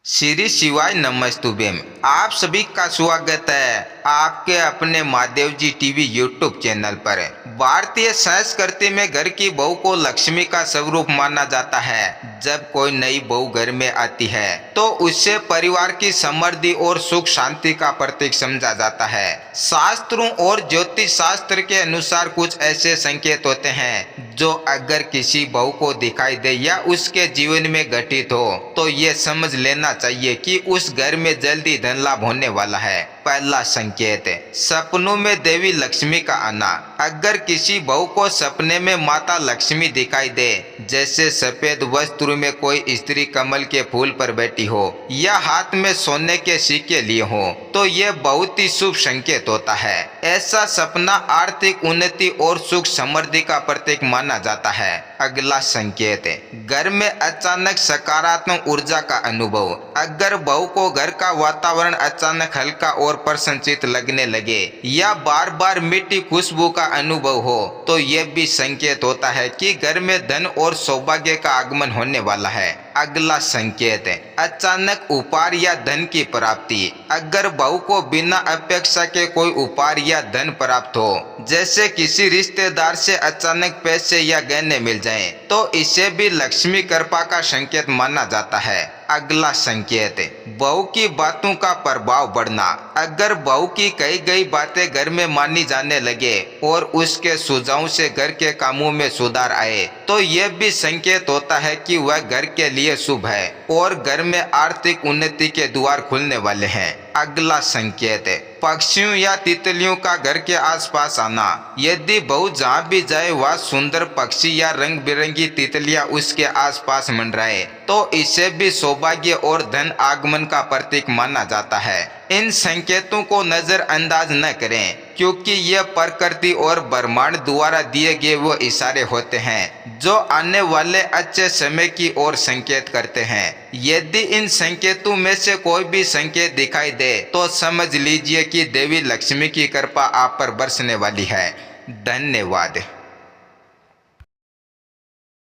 श्री शिवाय नमस्तुभ्यम। आप सभी का स्वागत है आपके अपने महादेव जी टीवी यूट्यूब चैनल पर। भारतीय संस्कृति में घर की बहू को लक्ष्मी का स्वरूप माना जाता है। जब कोई नई बहू घर में आती है तो उससे परिवार की समृद्धि और सुख शांति का प्रतीक समझा जाता है। शास्त्रों और ज्योतिष शास्त्र के अनुसार कुछ ऐसे संकेत होते हैं जो अगर किसी बहू को दिखाई दे या उसके जीवन में घटित हो तो ये समझ लेना चाहिए कि उस घर में जल्दी धन लाभ होने वाला है। पहला संकेत, सपनों में देवी लक्ष्मी का आना। अगर किसी बहू को सपने में माता लक्ष्मी दिखाई दे, जैसे सफेद वस्त्र में कोई स्त्री कमल के फूल पर बैठी हो या हाथ में सोने के सिक्के लिए हो, तो यह बहुत ही शुभ संकेत होता है। ऐसा सपना आर्थिक उन्नति और सुख समृद्धि का प्रतीक माना जाता है। अगला संकेत, घर में अचानक सकारात्मक ऊर्जा का अनुभव। अगर बहू को घर का वातावरण अचानक हल्का और प्रसन्नचित्त लगने लगे या बार बार मीठी खुशबू का अनुभव हो, तो यह भी संकेत होता है कि घर में धन और सौभाग्य का आगमन होने वाला है। अगला संकेत, अचानक उपहार या धन की प्राप्ति। अगर बहू को बिना अपेक्षा के कोई उपहार या धन प्राप्त हो, जैसे किसी रिश्तेदार से अचानक पैसे या गहने मिल जाएं, तो इसे भी लक्ष्मी कृपा का संकेत माना जाता है। अगला संकेत, बहू की बातों का प्रभाव बढ़ना। अगर बहू की कही गई बातें घर में मानी जाने लगे और उसके सुझावों से घर के कामों में सुधार आए, तो यह भी संकेत होता है कि वह घर के लिए शुभ है और घर में आर्थिक उन्नति के द्वार खुलने वाले हैं। अगला संकेत, पक्षियों या तितलियों का घर के आसपास आना। यदि बहू जहाँ भी जाए वह सुंदर पक्षी या रंग बिरंगी तितलियां उसके आसपास मंडराए, तो इसे भी सौभाग्य और धन आगमन का प्रतीक माना जाता है। इन संकेतों को नजरअंदाज न करें, क्योंकि यह प्रकृति और ब्रह्मांड द्वारा दिए गए वो इशारे होते हैं जो आने वाले अच्छे समय की ओर संकेत करते हैं। यदि इन संकेतों में से कोई भी संकेत दिखाई दे तो समझ लीजिए कि देवी लक्ष्मी की कृपा आप पर बरसने वाली है। धन्यवाद।